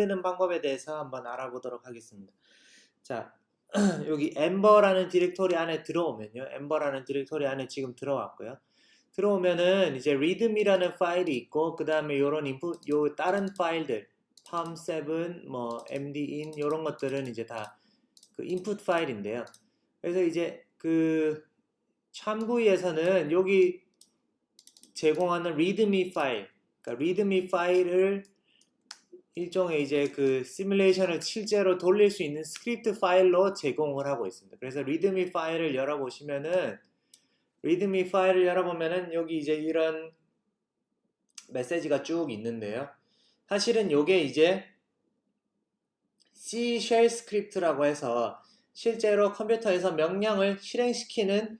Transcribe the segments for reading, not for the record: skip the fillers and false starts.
쓰는 방법에 대해서 한번 알아보도록 하겠습니다. 자, 여기 엠버라는 디렉토리 안에 들어오면요. 엠버라는 디렉토리 안에 지금 들어왔고요. 들어오면은 이제 readme라는 파일이 있고 그 다음에 요런 인풋, 요 다른 파일들 palm7, 뭐 mdin 요런 것들은 이제 다 그 인풋 파일인데요. 그래서 이제 그 참고에서는 여기 제공하는 readme 파일, 그러니까 readme 파일을 일종의 이제 그 시뮬레이션을 실제로 돌릴 수 있는 스크립트 파일로 제공을 하고 있습니다. 그래서 readme 파일을 열어보시면은 readme 파일을 열어보면은 여기 이제 이런 메시지가 쭉 있는데요. 사실은 요게 이제 C 쉘 스크립트라고 해서 실제로 컴퓨터에서 명령을 실행시키는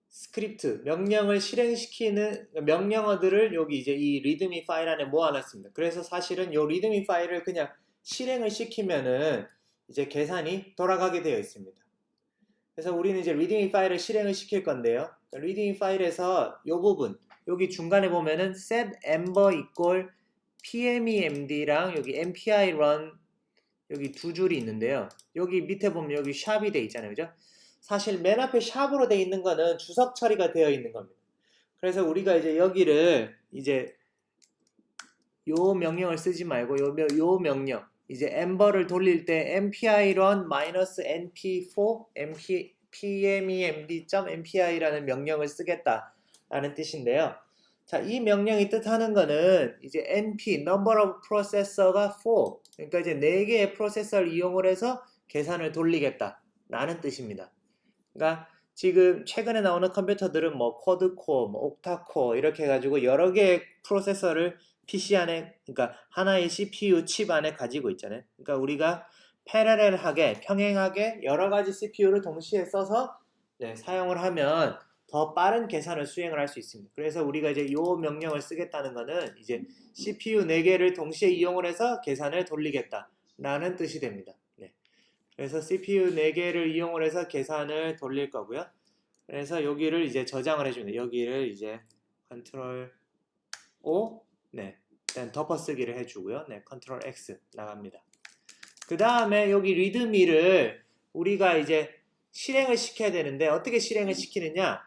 스크립트, 명령을 실행시키는 명령어들을 여기 이제 이 리드미 파일 안에 모아놨습니다. 그래서 사실은 이 리드미 파일을 그냥 실행을 시키면은 이제 계산이 돌아가게 되어 있습니다. 그래서 우리는 이제 리드미 파일을 실행을 시킬 건데요. 리드미 파일에서 이 부분, 여기 중간에 보면은 set ember equal pmemd랑 여기 mpi run 여기 두 줄이 있는데요. 여기 밑에 보면 여기 샵이 돼 있잖아요. 그죠? 사실 맨 앞에 샵으로 돼 있는 거는 주석 처리가 되어 있는 겁니다. 그래서 우리가 이제 여기를 이제 요 명령을 쓰지 말고 요 명령 이제 엠버를 돌릴 때 mpi run -np4 pmemd.mpi라는 명령을 쓰겠다라는 뜻인데요. 자, 이 명령이 뜻하는 거는 이제 np number of processor가 4, 그러니까 이제 4개의 프로세서를 이용을 해서 계산을 돌리겠다라는 뜻입니다. 그러니까 지금 최근에 나오는 컴퓨터들은 뭐 쿼드코어, 뭐 옥타코어 이렇게 해가지고 여러 개의 프로세서를 PC 안에, 그러니까 하나의 CPU 칩 안에 가지고 있잖아요. 그러니까 우리가 패러렐하게, 평행하게 여러 가지 CPU를 동시에 써서 사용을 하면 더 빠른 계산을 수행을 할 수 있습니다. 그래서 우리가 이제 요 명령을 쓰겠다는 거는 이제 CPU 4개를 동시에 이용을 해서 계산을 돌리겠다라는 뜻이 됩니다. 그래서 CPU 4개를 이용을 해서 계산을 돌릴 거고요. 그래서 여기를 이제 저장을 해줍니다. 여기를 이제 컨트롤 O, 일단 덮어쓰기를 해주고요. 컨트롤 X 나갑니다. 그 다음에 여기 리드미를 우리가 이제 실행을 시켜야 되는데 어떻게 실행을 시키느냐?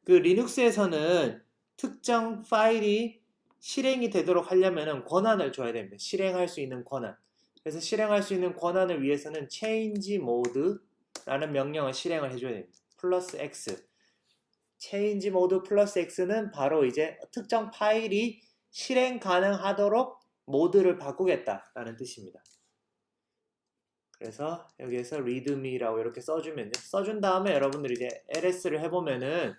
그 리눅스에서는 특정 파일이 실행이 되도록 하려면 권한을 줘야 됩니다. 실행할 수 있는 권한. 그래서 실행할 수 있는 권한을 위해서는 change mode라는 명령을 실행을 해줘야 됩니다. 플러스 X. change mode 플러스 X는 바로 이제 특정 파일이 실행 가능하도록 모드를 바꾸겠다라는 뜻입니다. 그래서 여기에서 readme라고 이렇게 써주면요. 써준 다음에 여러분들이 이제 ls를 해보면은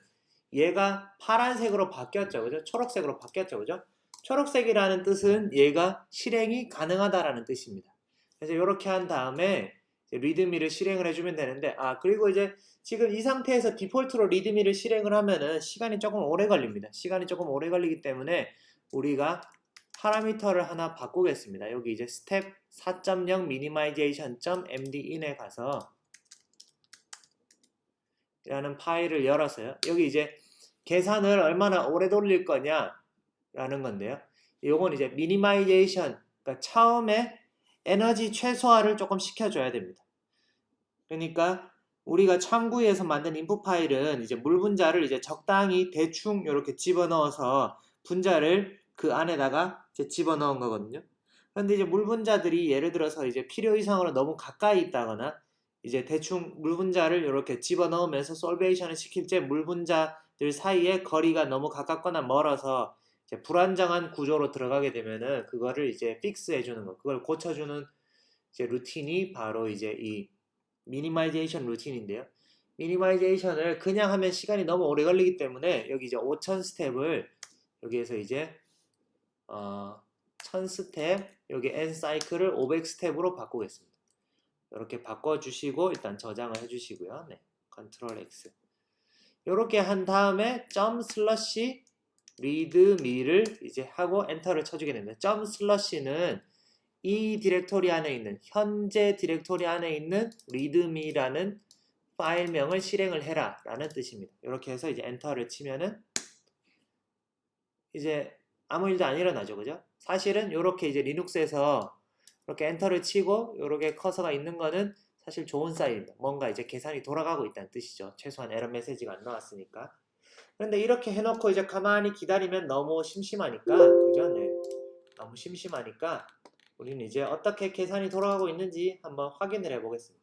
얘가 파란색으로 바뀌었죠. 그죠? 초록색으로 바뀌었죠. 그죠? 초록색이라는 뜻은 얘가 실행이 가능하다라는 뜻입니다. 그래서 이렇게 한 다음에 리드미를 실행을 해주면 되는데, 그리고 이제 지금 이 상태에서 디폴트로 리드미를 실행을 하면은 시간이 조금 오래 걸립니다. 시간이 조금 오래 걸리기 때문에 우리가 파라미터를 하나 바꾸겠습니다. 여기 이제 스텝 4.0 minimization.mdin에 가서 라는 파일을 열어서요. 여기 이제 계산을 얼마나 오래 돌릴 거냐 라는 건데요. 요건 이제 미니마이제이션, 그러니까 처음에 에너지 최소화를 조금 시켜줘야 됩니다. 그러니까 우리가 참고에서 만든 인풋 파일은 이제 물 분자를 이제 적당히 대충 이렇게 집어넣어서 분자를 그 안에다가 이제 집어넣은 거거든요. 그런데 이제 물 분자들이 예를 들어서 이제 필요 이상으로 너무 가까이 있다거나 이제 대충 물 분자를 이렇게 집어넣으면서 솔베이션을 시킬 때 물 분자들 사이에 거리가 너무 가깝거나 멀어서 이제 불안정한 구조로 들어가게 되면은 그거를 이제 픽스 해주는 거, 그걸 고쳐주는 이제 루틴이 바로 이제 이 미니마이제이션 루틴인데요. 미니마이제이션을 그냥 하면 시간이 너무 오래 걸리기 때문에 여기 이제 5000 스텝을 여기에서 이제 1000 스텝 여기 n 사이클을 500 스텝으로 바꾸겠습니다. 이렇게 바꿔주시고 일단 저장을 해주시고요. 컨트롤 X. 이렇게 한 다음에 점 슬러시 readme를 이제 하고 엔터를 쳐주게 됩니다. 점 슬러시는 이 디렉토리 안에 있는 현재 디렉토리 안에 있는 readme라는 파일명을 실행을 해라 라는 뜻입니다. 이렇게 해서 이제 엔터를 치면은 이제 아무 일도 안 일어나죠. 그죠? 사실은 이렇게 이제 리눅스에서 이렇게 엔터를 치고 이렇게 커서가 있는 거는 사실 좋은 사인입니다. 뭔가 이제 계산이 돌아가고 있다는 뜻이죠. 최소한 에러 메시지가 안 나왔으니까. 그런데 이렇게 해놓고 이제 가만히 기다리면 너무 심심하니까, 그죠? 네. 너무 심심하니까 우리는 이제 어떻게 계산이 돌아가고 있는지 한번 확인을 해보겠습니다.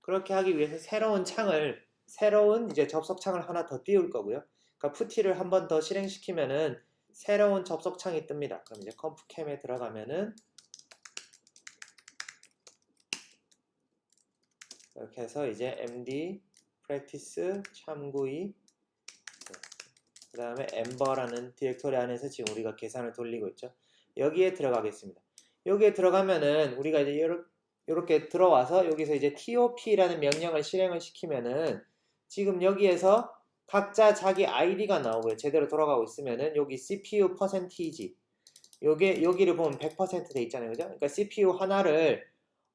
그렇게 하기 위해서 새로운 이제 접속창을 하나 더 띄울 거고요. 그러니까 푸티를 한 번 더 실행시키면은 새로운 접속창이 뜹니다. 그럼 이제 컴프캠에 들어가면은 이렇게 해서 이제 md practice 참고이 그 다음에 ember라는 디렉토리 안에서 지금 우리가 계산을 돌리고 있죠. 여기에 들어가겠습니다. 여기에 들어가면은 우리가 이제 이렇게 들어와서 여기서 이제 top라는 명령을 실행을 시키면은 지금 여기에서 각자 자기 id가 나오고요. 제대로 돌아가고 있으면은 여기 CPU percentage 여기를 보면 100%돼 있잖아요. 그죠? 그러니까 CPU 하나를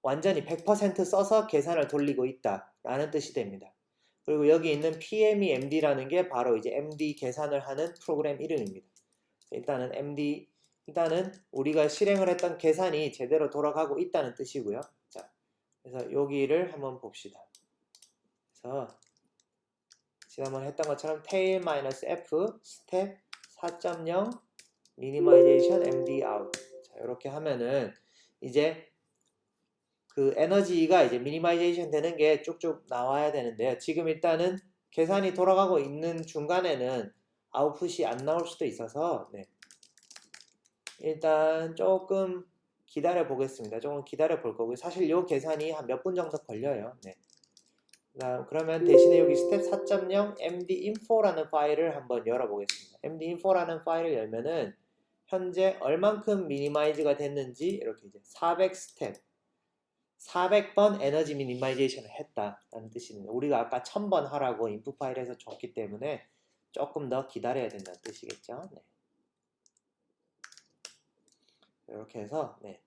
완전히 100% 써서 계산을 돌리고 있다라는 뜻이 됩니다. 그리고 여기 있는 PMEMD라는 게 바로 이제 MD 계산을 하는 프로그램 이름입니다. 일단은 우리가 실행을 했던 계산이 제대로 돌아가고 있다는 뜻이고요. 자, 그래서 여기를 한번 봅시다. 그래서 지난번에 했던 것처럼 tail-f 스텝 4.0 minimization MD out. 자, 이렇게 하면은 이제 그 에너지가 이제 미니마이제이션 되는 게 쭉쭉 나와야 되는데요. 지금 일단은 계산이 돌아가고 있는 중간에는 아웃풋이 안 나올 수도 있어서 네. 일단 조금 기다려 보겠습니다. 조금 기다려 볼 거고요. 사실 이 계산이 한 몇 분 정도 걸려요. 네. 그러면 대신에 여기 스텝 4.0 mdinfo라는 파일을 한번 열어보겠습니다. mdinfo라는 파일을 열면은 현재 얼만큼 미니마이즈가 됐는지 이렇게 이제 400스텝 400번 에너지 미니마이제이션을 했다라는 뜻입니다. 우리가 아까 1000번 하라고 인풋 파일에서 줬기 때문에 조금 더 기다려야 된다는 뜻이겠죠. 네. 이렇게 해서 네.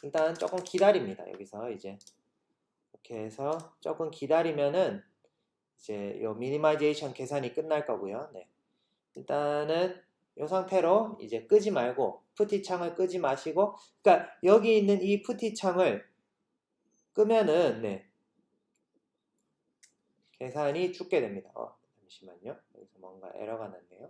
일단 조금 기다립니다. 여기서 이제 이렇게 해서 조금 기다리면은 이제 요 미니마이제이션 계산이 끝날 거고요. 네. 일단은 이 상태로 이제 끄지 말고 푸티 창을 끄지 마시고 그러니까 여기 있는 이 푸티 창을 끄면은 네. 계산이 죽게 됩니다. 잠시만요. 여기서 뭔가 에러가 났네요.